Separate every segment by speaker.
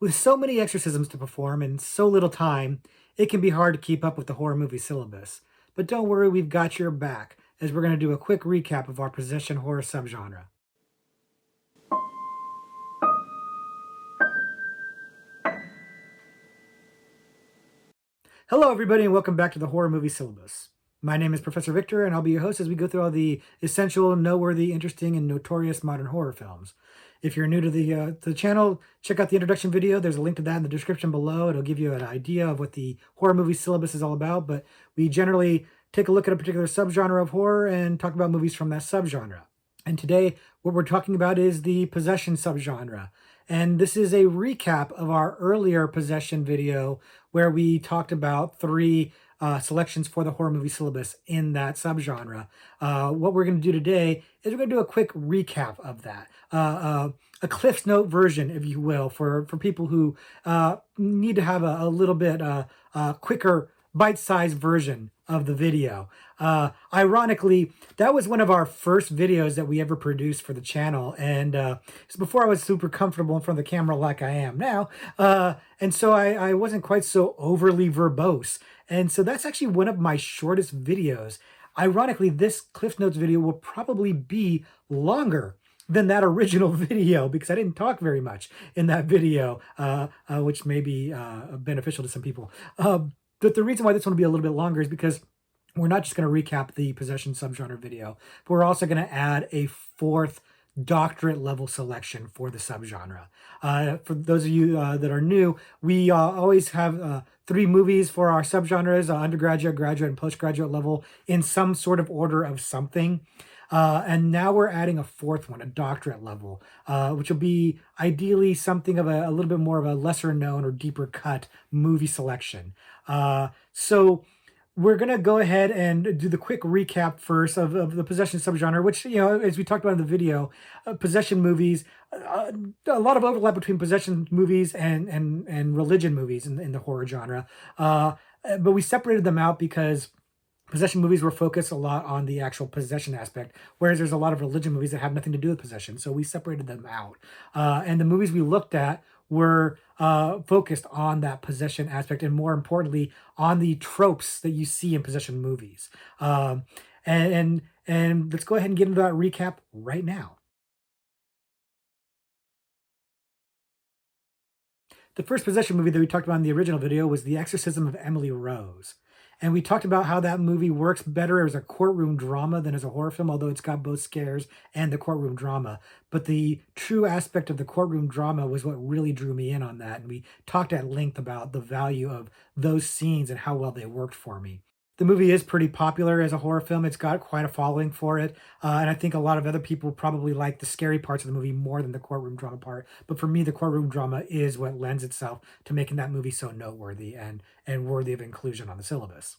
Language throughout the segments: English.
Speaker 1: With so many exorcisms to perform and so little time, it can be hard to keep up with the horror movie syllabus. But don't worry, we've got your back, as we're going to do a quick recap of our possession horror subgenre. Hello, everybody, and welcome back to the Horror Movie Syllabus. My name is Professor Victor, and I'll be your host as we go through all the essential, noteworthy, interesting, and notorious modern horror films. If you're new to the channel, check out the introduction video. There's a link to that in the description below. It'll give you an idea of what the Horror Movie Syllabus is all about, but we generally take a look at a particular subgenre of horror and talk about movies from that subgenre. And today, what we're talking about is the possession subgenre. And this is a recap of our earlier possession video where we talked about three selections for the horror movie syllabus in that subgenre. What we're going to do today is we're going to do a quick recap of that. A Cliff's Note version, if you will, for people who need to have a little bit quicker bite-sized version of the video. Ironically, that was one of our first videos that we ever produced for the channel, and it's before I was super comfortable in front of the camera like I am now, and so I wasn't quite so overly verbose, and so that's actually one of my shortest videos. Ironically, this Cliff Notes video will probably be longer than that original video because I didn't talk very much in that video, which may be beneficial to some people. But the reason why this one will be a little bit longer is because we're not just going to recap the possession subgenre video, but we're also going to add a fourth doctorate level selection for the subgenre. For those of you that are new, we always have three movies for our subgenres, undergraduate, graduate, and postgraduate level in some sort of order of something. And now we're adding a fourth one, a doctorate level, which will be ideally something of a little bit more of a lesser known or deeper cut movie selection. So we're going to go ahead and do the quick recap first of the possession subgenre, which, you know, as we talked about in the video, possession movies, a lot of overlap between possession movies and religion movies in the horror genre. But we separated them out because possession movies were focused a lot on the actual possession aspect, whereas there's a lot of religion movies that have nothing to do with possession. So we separated them out. And the movies we looked at were focused on that possession aspect and, more importantly, on the tropes that you see in possession movies. And let's go ahead and get into that recap right now. The first possession movie that we talked about in the original video was The Exorcism of Emily Rose. And we talked about how that movie works better as a courtroom drama than as a horror film, although it's got both scares and the courtroom drama. But the true aspect of the courtroom drama was what really drew me in on that. And we talked at length about the value of those scenes and how well they worked for me. The movie is pretty popular as a horror film. It's got quite a following for it. And I think a lot of other people probably like the scary parts of the movie more than the courtroom drama part. But for me, the courtroom drama is what lends itself to making that movie so noteworthy and worthy of inclusion on the syllabus.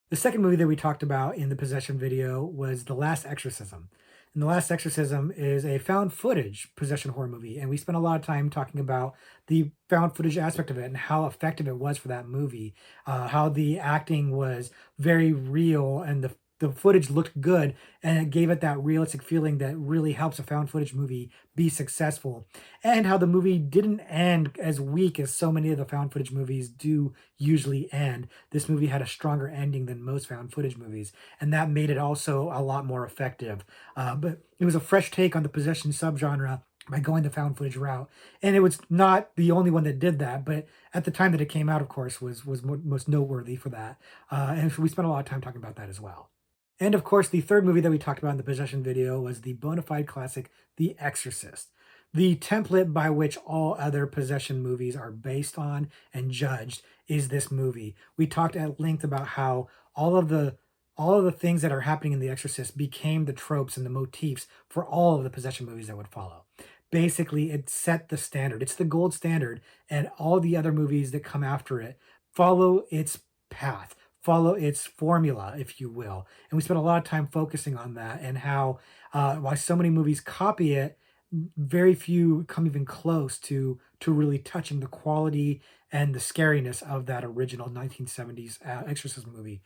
Speaker 1: The second movie that we talked about in the possession video was The Last Exorcism. And The Last Exorcism is a found footage possession horror movie. And we spent a lot of time talking about the found footage aspect of it and how effective it was for that movie, how the acting was very real and the footage looked good and it gave it that realistic feeling that really helps a found footage movie be successful, and how the movie didn't end as weak as so many of the found footage movies do usually end. This movie had a stronger ending than most found footage movies, and that made it also a lot more effective. But it was a fresh take on the possession subgenre by going the found footage route. And it was not the only one that did that, but at the time that it came out, of course, was most noteworthy for that. And we spent a lot of time talking about that as well. And of course, the third movie that we talked about in the possession video was the bona fide classic, The Exorcist, the template by which all other possession movies are based on and judged is this movie. We talked at length about how all of the things that are happening in The Exorcist became the tropes and the motifs for all of the possession movies that would follow. Basically, it set the standard. It's the gold standard, and all the other movies that come after it follow its path, follow its formula, if you will. And we spent a lot of time focusing on that and how why so many movies copy it very few come even close to really touching the quality and the scariness of that original 1970s Exorcist movie.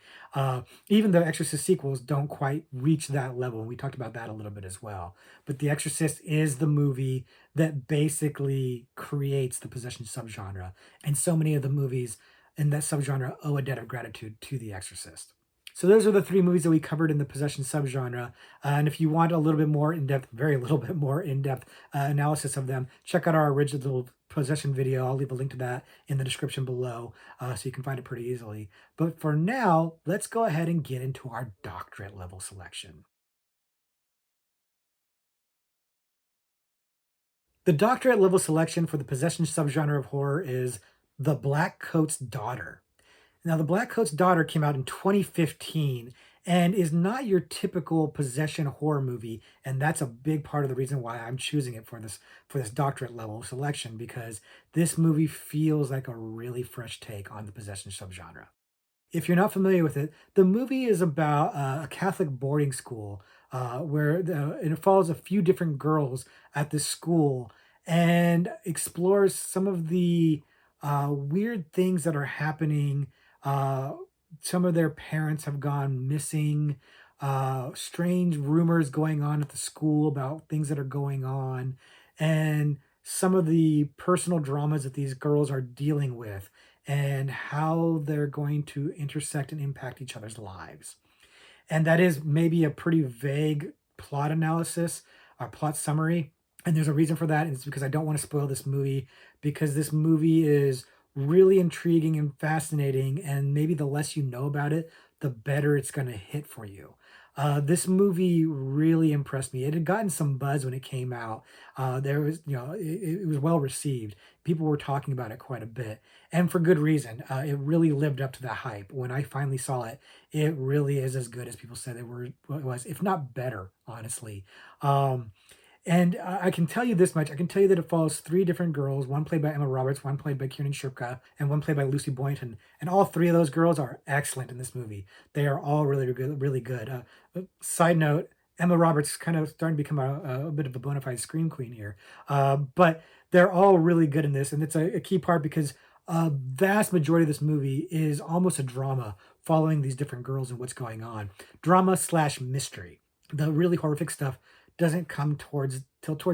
Speaker 1: Even the Exorcist sequels don't quite reach that level, and we talked about that a little bit as well. But The Exorcist is the movie that basically creates the possession subgenre, and so many of the movies in that subgenre owe a debt of gratitude to The Exorcist. So those are the three movies that we covered in the possession subgenre. And if you want a little bit more in-depth, very little bit more in-depth analysis of them, check out our original possession video. I'll leave a link to that in the description below, so you can find it pretty easily. But for now, let's go ahead and get into our doctorate level selection. The doctorate level selection for the possession subgenre of horror is The Black Coat's Daughter. Now, The Black Coat's Daughter came out in 2015 and is not your typical possession horror movie, and that's a big part of the reason why I'm choosing it for this doctorate level selection, because this movie feels like a really fresh take on the possession subgenre. If you're not familiar with it, the movie is about a Catholic boarding school and it follows a few different girls at this school and explores some of the weird things that are happening. Uh, some of their parents have gone missing. Strange rumors going on at the school about things that are going on, and some of the personal dramas that these girls are dealing with and how they're going to intersect and impact each other's lives. And that is maybe a pretty vague plot analysis or plot summary. And there's a reason for that. And it's because I don't want to spoil this movie, because this movie is really intriguing and fascinating. And maybe the less you know about it, the better it's going to hit for you. This movie really impressed me. It had gotten some buzz when it came out. There was, it was well received. People were talking about it quite a bit, and for good reason. It really lived up to the hype. When I finally saw it, it really is as good as people said it was, if not better, honestly. Um, and I can tell you this much. I can tell you that it follows three different girls, one played by Emma Roberts, one played by Kiernan Shipka, and one played by Lucy Boynton. And all three of those girls are excellent in this movie. They are all really good, really good. Side note, Emma Roberts is kind of starting to become a bit of a bona fide scream queen here. But they're all really good in this. And it's a key part because a vast majority of this movie is almost a drama following these different girls and what's going on. Drama slash mystery. The really horrific stuff doesn't come towards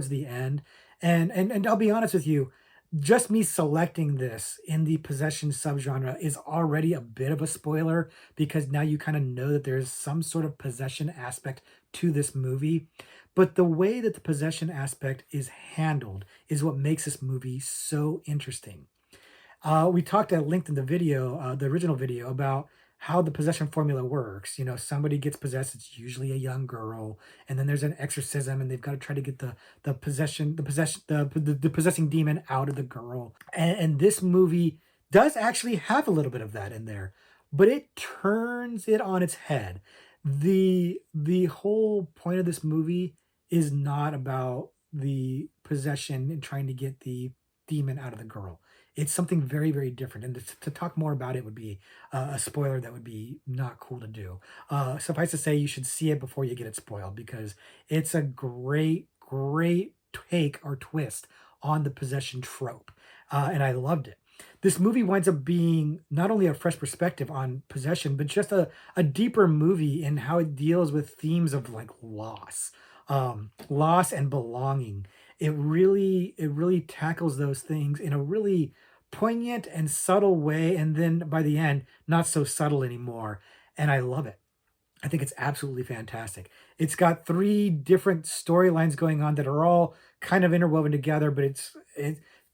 Speaker 1: the end. And I'll be honest with you, just me selecting this in the possession subgenre is already a bit of a spoiler, because now you kind of know that there's some sort of possession aspect to this movie. But the way that the possession aspect is handled is what makes this movie so interesting. We talked at length in the video, the original video, about how the possession formula works. You know, somebody gets possessed; it's usually a young girl, and then there's an exorcism, and they've got to try to get the possessing demon out of the girl. And this movie does actually have a little bit of that in there, but it turns it on its head. The whole point of this movie is not about the possession and trying to get the demon out of the girl. It's something very, very different. And to talk more about it would be a spoiler that would be not cool to do. Suffice to say, you should see it before you get it spoiled, because it's a great, great take or twist on the possession trope. And I loved it. This movie winds up being not only a fresh perspective on possession, but just a deeper movie in how it deals with themes of like loss and belonging. It really tackles those things in a really poignant and subtle way, and then by the end, not so subtle anymore. And I love it. I think it's absolutely fantastic. It's got three different storylines going on that are all kind of interwoven together, but it's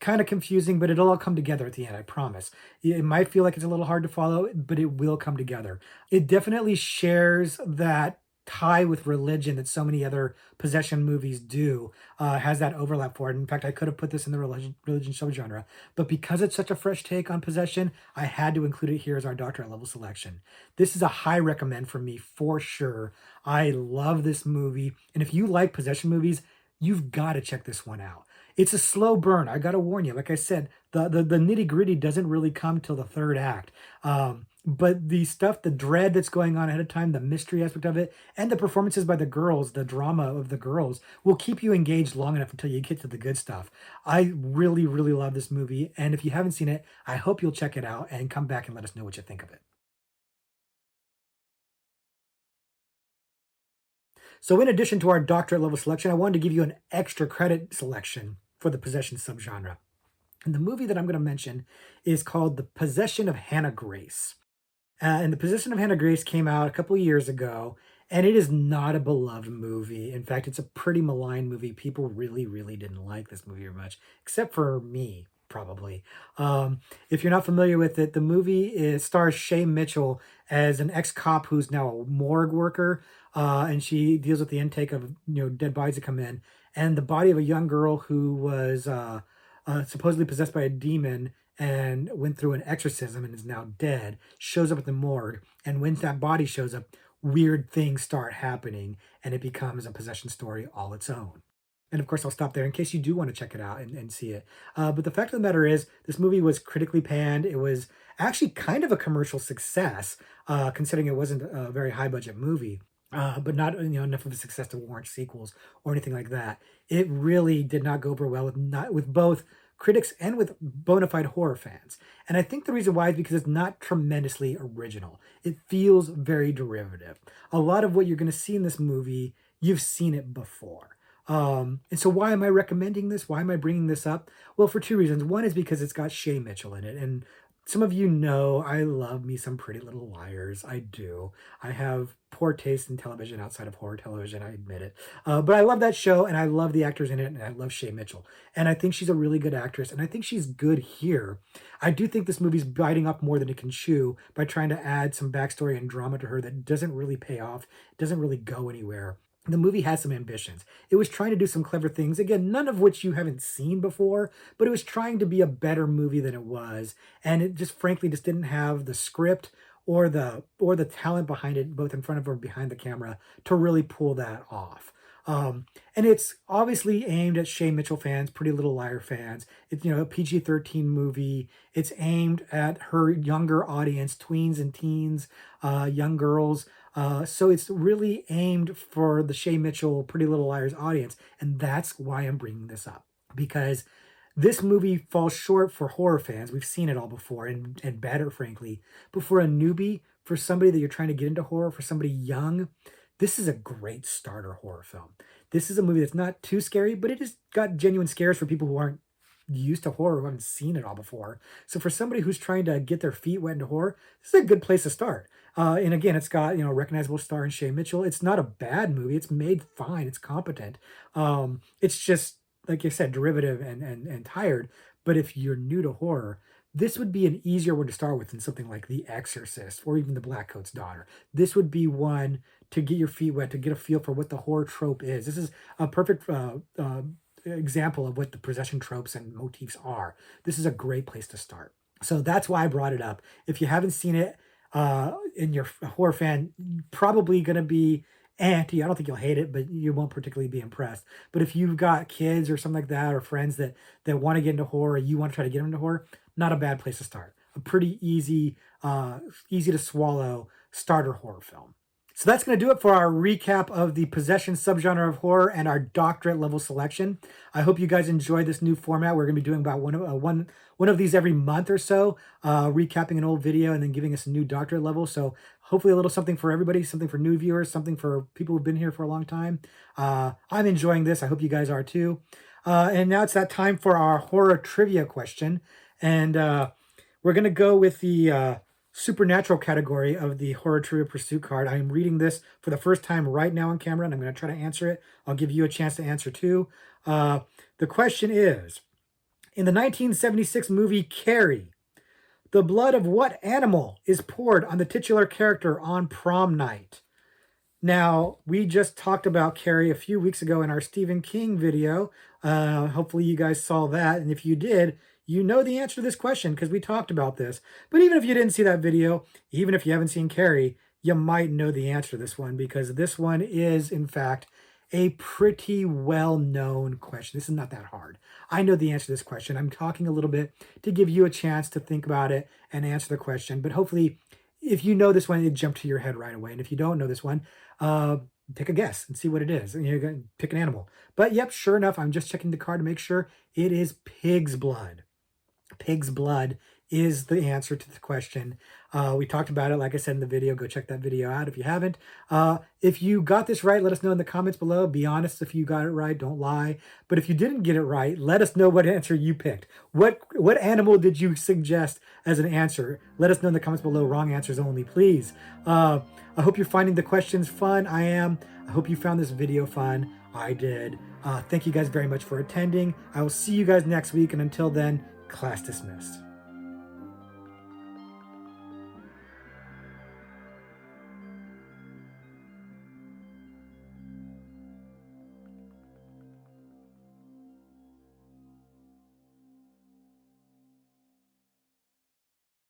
Speaker 1: kind of confusing, but it'll all come together at the end, I promise. It might feel like it's a little hard to follow, but it will come together. It definitely shares that tie with religion that so many other possession movies do, has that overlap for it. In fact, I could have put this in the religion subgenre, but because it's such a fresh take on possession, I had to include it here as our doctorate level selection. This is a high recommend for me for sure. I love this movie, and if you like possession movies, you've got to check this one out. It's a slow burn. I got to warn you. Like I said, the nitty gritty doesn't really come till the third act. But the stuff, the dread that's going on ahead of time, the mystery aspect of it, and the performances by the girls, the drama of the girls will keep you engaged long enough until you get to the good stuff. I really, really love this movie. And if you haven't seen it, I hope you'll check it out and come back and let us know what you think of it. So, in addition to our doctorate level selection, I wanted to give you an extra credit selection for the possession subgenre. And the movie that I'm going to mention is called The Possession of Hannah Grace. And The Possession of Hannah Grace came out a couple of years ago, and it is not a beloved movie. In fact, it's a pretty maligned movie. People really, really didn't like this movie very much, except for me, probably. If you're not familiar with it, the movie stars Shay Mitchell as an ex-cop who's now a morgue worker, and she deals with the intake of dead bodies that come in, and the body of a young girl who was supposedly possessed by a demon and went through an exorcism and is now dead, shows up at the morgue. And when that body shows up, weird things start happening and it becomes a possession story all its own. And of course, I'll stop there in case you do want to check it out and see it. But the fact of the matter is, this movie was critically panned. It was actually kind of a commercial success, considering it wasn't a very high budget movie. But not enough of a success to warrant sequels or anything like that. It really did not go over well with both critics and with bona fide horror fans. And I think the reason why is because it's not tremendously original. It feels very derivative. A lot of what you're going to see in this movie, you've seen it before. And so why am I recommending this? Why am I bringing this up? Well, for two reasons. One is because it's got Shay Mitchell in it. And some of you know I love me some Pretty Little Liars. I do. I have poor taste in television outside of horror television. I admit it. But I love that show and I love the actors in it and I love Shay Mitchell. And I think she's a really good actress and I think she's good here. I do think this movie's biting off more than it can chew by trying to add some backstory and drama to her that doesn't really pay off, doesn't really go anywhere. The movie has some ambitions. It was trying to do some clever things, again, none of which you haven't seen before, but it was trying to be a better movie than it was. And it just frankly just didn't have the script or the talent behind it, both in front of or behind the camera, to really pull that off. And it's obviously aimed at Shay Mitchell fans, Pretty Little Liar fans. It's a PG-13 movie. It's aimed at her younger audience, tweens and teens, young girls. So it's really aimed for the Shay Mitchell, Pretty Little Liars audience. And that's why I'm bringing this up. Because this movie falls short for horror fans. We've seen it all before and better, frankly. But for a newbie, for somebody that you're trying to get into horror, for somebody young, this is a great starter horror film. This is a movie that's not too scary, but it has got genuine scares for people who aren't used to horror, who haven't seen it all before. So for somebody who's trying to get their feet wet into horror, this is a good place to start. And again, it's got a recognizable star in Shay Mitchell. It's not a bad movie. It's made fine. It's competent. It's just like I said, derivative and tired. But if you're new to horror, this would be an easier one to start with than something like The Exorcist or even The Black Coat's Daughter. This would be one to get your feet wet, to get a feel for what the horror trope is. This is a perfect example of what the possession tropes and motifs are. This is a great place to start. So that's why I brought it up. If you haven't seen it and you're a horror fan, you're probably going to be anti. I don't think you'll hate it, but you won't particularly be impressed. But if you've got kids or something like that, or friends that want to get into horror, you want to try to get them into horror, not a bad place to start. A pretty easy to swallow starter horror film. So that's going to do it for our recap of the possession subgenre of horror and our doctorate level selection. I hope you guys enjoyed this new format. We're going to be doing about one of these every month or so, recapping an old video and then giving us a new doctorate level. So hopefully a little something for everybody, something for new viewers, something for people who've been here for a long time. I'm enjoying this. I hope you guys are too. And now it's that time for our horror trivia question. And we're going to go with the supernatural category of the horror trivia pursuit card. I am reading this for the first time right now on camera, and I'm going to try to answer it. I'll give you a chance to answer too. The question is, in the 1976 movie Carrie, the blood of what animal is poured on the titular character on prom night? Now, we just talked about Carrie a few weeks ago in our Stephen King video. Hopefully you guys saw that. And if you did, you know the answer to this question because we talked about this. But even if you didn't see that video, even if you haven't seen Carrie, you might know the answer to this one because this one is, in fact, a pretty well-known question. This is not that hard. I know the answer to this question. I'm talking a little bit to give you a chance to think about it and answer the question. But hopefully if you know this one, it jumped to your head right away. And if you don't know this one, take a guess and see what it is. And you're going to pick an animal. But yep, sure enough, I'm just checking the card to make sure it is pig's blood. Pig's blood is the answer to the question. We talked about it, like I said in the video. Go check that video out if you haven't. If you got this right, let us know in the comments below. Be honest if you got it right. Don't lie. But if you didn't get it right, let us know what answer you picked. What animal did you suggest as an answer? Let us know in the comments below. Wrong answers only, please. I hope you're finding the questions fun. I am. I hope you found this video fun. I did. Thank you guys very much for attending. I will see you guys next week. And until then, class dismissed.